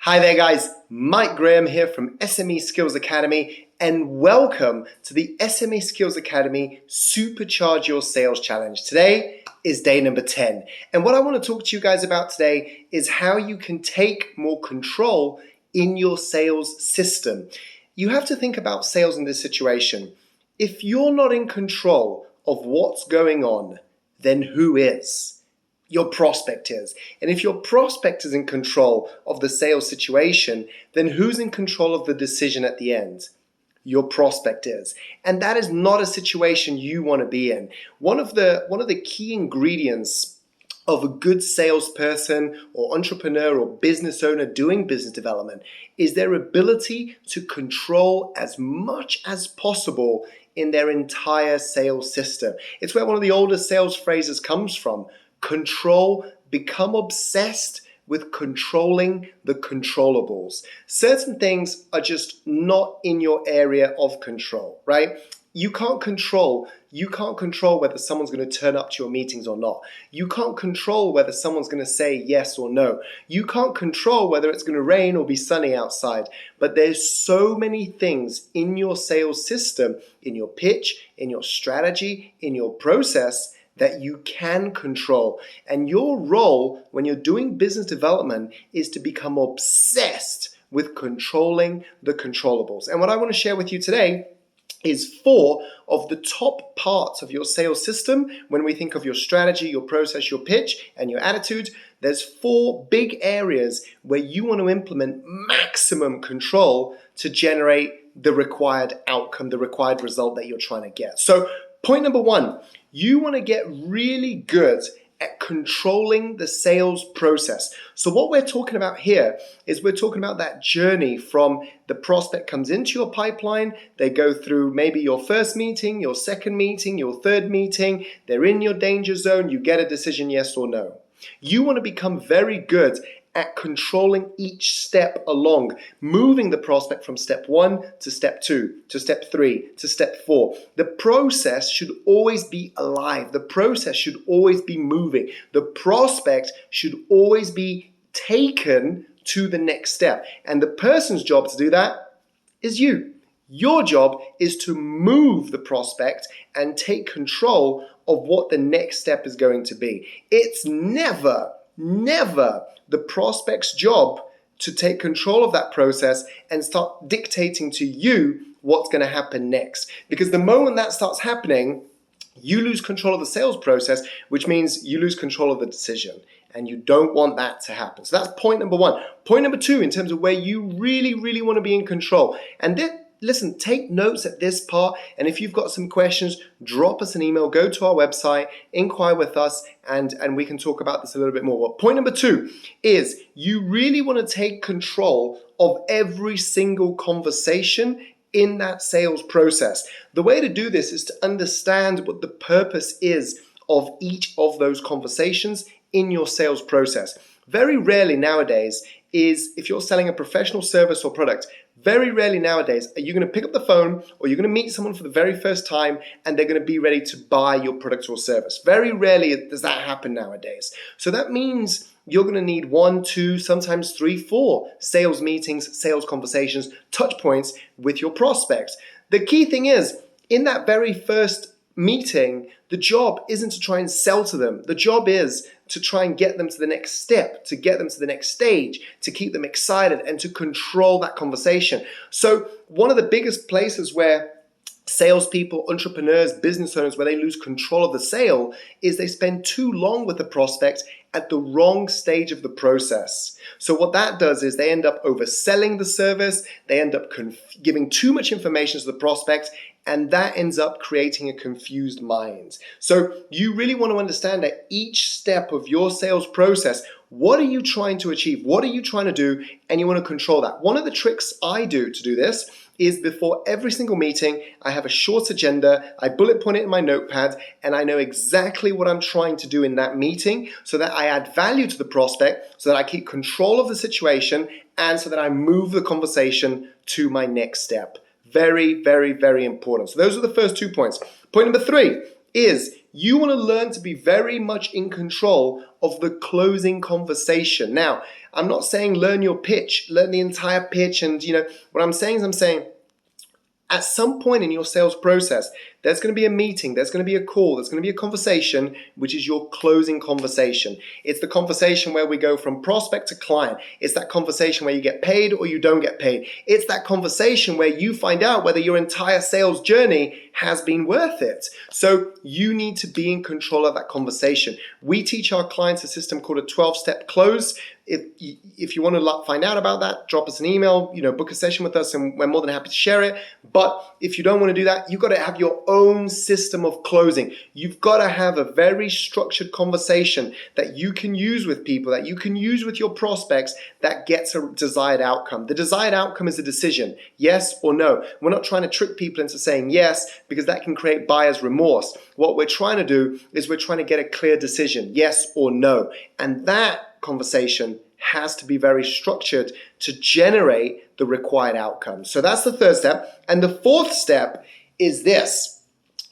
Hi there guys, Mike Graham here from SME Skills Academy and welcome to the SME Skills Academy Supercharge Your Sales Challenge. Today is day number 10 and what I want to talk to you guys about today is how you can take more control in your sales system. You have to think about sales in this situation. If you're not in control of what's going on, then who is? Your prospect is. And if your prospect is in control of the sales situation, then who's in control of the decision at the end? Your prospect is. And that is not a situation you want to be in. One of the key ingredients of a good salesperson or entrepreneur or business owner doing business development is their ability to control as much as possible in their entire sales system. It's where one of the oldest sales phrases comes from. Control, become obsessed with controlling the controllables. Certain things are just not in your area of control, right? You can't control whether someone's going to turn up to your meetings or not. You can't control whether someone's going to say yes or no. You can't control whether it's going to rain or be sunny outside. But there's so many things in your sales system, in your pitch, in your strategy, in your process that you can control. And your role when you're doing business development is to become obsessed with controlling the controllables. And what I want to share with you today is 4 of the top parts of your sales system. When we think of your strategy, your process, your pitch, and your attitude, there's 4 big areas where you want to implement maximum control to generate the required outcome, the required result that you're trying to get. So point number 1, you want to get really good at controlling the sales process. So what we're talking about here is we're talking about that journey from the prospect comes into your pipeline, they go through maybe your first meeting, your second meeting, your third meeting, they're in your danger zone, you get a decision yes or no. You want to become very good at controlling each step along, moving the prospect from step 1 to step 2, to step 3, to step 4. The process should always be alive. The process should always be moving. The prospect should always be taken to the next step. And the person's job to do that is you. Your job is to move the prospect and take control of what the next step is going to be. It's never the prospect's job to take control of that process and start dictating to you what's going to happen next. Because the moment that starts happening, you lose control of the sales process, which means you lose control of the decision. And you don't want that to happen. So that's point number 1. Point number 2, in terms of where you really want to be in control. And listen, take notes at this part, and if you've got some questions, drop us an email, go to our website, inquire with us, and we can talk about this a little bit more. Well, point number 2 is you really want to take control of every single conversation in that sales process. The way to do this is to understand what the purpose is of each of those conversations in your sales process. Very rarely nowadays is, if you're selling a professional service or product, very rarely nowadays are you going to pick up the phone or you're going to meet someone for the very first time and they're going to be ready to buy your product or service. Very rarely does that happen nowadays. So that means you're going to need 1, 2, sometimes 3, 4 sales meetings, sales conversations, touch points with your prospects. The key thing is, in that very first meeting, the job isn't to try and sell to them. The job is to try and get them to the next step, to get them to the next stage, to keep them excited and to control that conversation. So one of the biggest places where salespeople, entrepreneurs, business owners, where they lose control of the sale is they spend too long with the prospect at the wrong stage of the process. So what that does is they end up overselling the service, they end up giving too much information to the prospect, and that ends up creating a confused mind. So you really want to understand at each step of your sales process, what are you trying to achieve? What are you trying to do? And you want to control that. One of the tricks I do to do this is before every single meeting, I have a short agenda, I bullet point it in my notepad, and I know exactly what I'm trying to do in that meeting so that I add value to the prospect, so that I keep control of the situation, and so that I move the conversation to my next step. Very important. So those are the first 2 points. Point number 3 is You want to learn to be very much in control of the closing conversation. Now, I'm not saying learn your pitch, learn the entire pitch, and what I'm saying is at some point in your sales process, there's going to be a meeting, there's going to be a call, there's going to be a conversation, which is your closing conversation. It's the conversation where we go from prospect to client. It's that conversation where you get paid or you don't get paid. It's that conversation where you find out whether your entire sales journey has been worth it. So you need to be in control of that conversation. We teach our clients a system called a 12-step close. If you want to find out about that, drop us an email, book a session with us, and we're more than happy to share it. But if you don't want to do that, you've got to have your own system of closing. You've got to have a very structured conversation that you can use with people, that you can use with your prospects, that gets a desired outcome. The desired outcome is a decision, yes or no. We're not trying to trick people into saying yes, because that can create buyer's remorse. What we're trying to do is we're trying to get a clear decision, yes or no. And that conversation has to be very structured to generate the required outcome. So that's the third step. And the fourth step is this.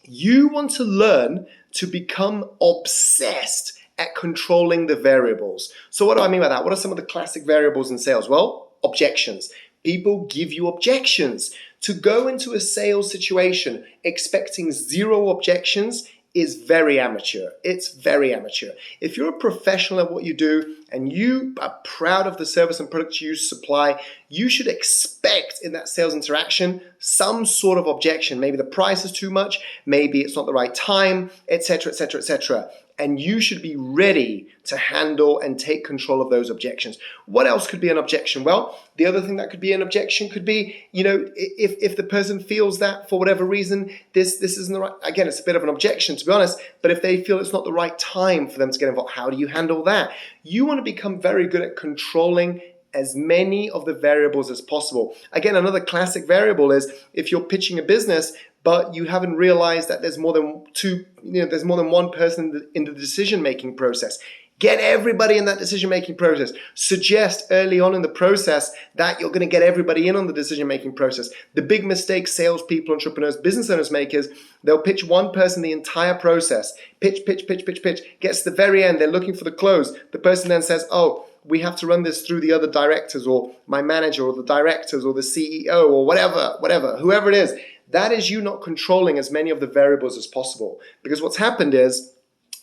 You want to learn to become obsessed at controlling the variables. So what do I mean by that? What are some of the classic variables in sales? Well, objections. People give you objections. To go into a sales situation expecting 0 objections is very amateur. It's very amateur. If you're a professional at what you do and you are proud of the service and product you supply, you should expect in that sales interaction some sort of objection. Maybe the price is too much, maybe it's not the right time, etc., etc., etc. And you should be ready to handle and take control of those objections. What else could be an objection? Well, the other thing that could be an objection could be, if the person feels that for whatever reason, this isn't the right, again, it's a bit of an objection to be honest, but if they feel it's not the right time for them to get involved, how do you handle that? You want to become very good at controlling as many of the variables as possible. Again, another classic variable is if you're pitching a business, but you haven't realized that there's more than there's more than one person in the decision-making process. Get everybody in that decision-making process. Suggest early on in the process that you're going to get everybody in on the decision-making process. The big mistake salespeople, entrepreneurs, business owners make is they'll pitch one person the entire process. Pitch, pitch, pitch, pitch, pitch. Gets to the very end, they're looking for the close. The person then says, oh, we have to run this through the other directors or my manager or the directors or the CEO or whatever, whoever it is. That is you not controlling as many of the variables as possible. Because what's happened is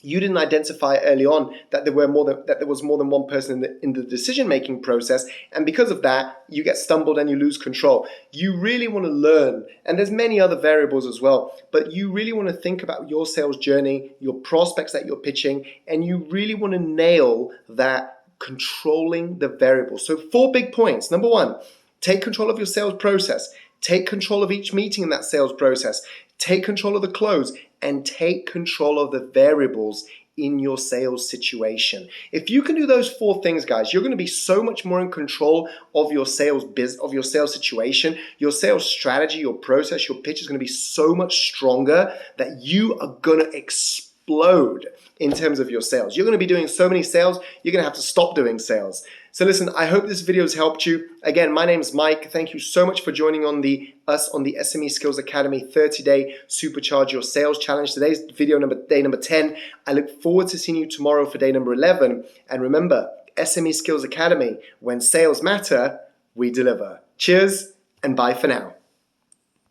you didn't identify early on that there was more than one person in the decision-making process, and because of that, you get stumbled and you lose control. You really want to learn, and there's many other variables as well, but you really want to think about your sales journey, your prospects that you're pitching, and you really want to nail that controlling the variables. So 4 big points. Number 1, take control of your sales process. Take control of each meeting in that sales process. Take control of the close and take control of the variables in your sales situation. If you can do those 4 things, guys, you're going to be so much more in control of your sales situation, your sales strategy, your process, your pitch is going to be so much stronger that you are going to explode in terms of your sales. You're going to be doing so many sales, you're going to have to stop doing sales. So listen, I hope this video has helped you. Again, my name's Mike. Thank you so much for joining us on the SME Skills Academy 30-day Supercharge Your Sales Challenge. Today's day number 10. I look forward to seeing you tomorrow for day number 11. And remember, SME Skills Academy, when sales matter, we deliver. Cheers and bye for now.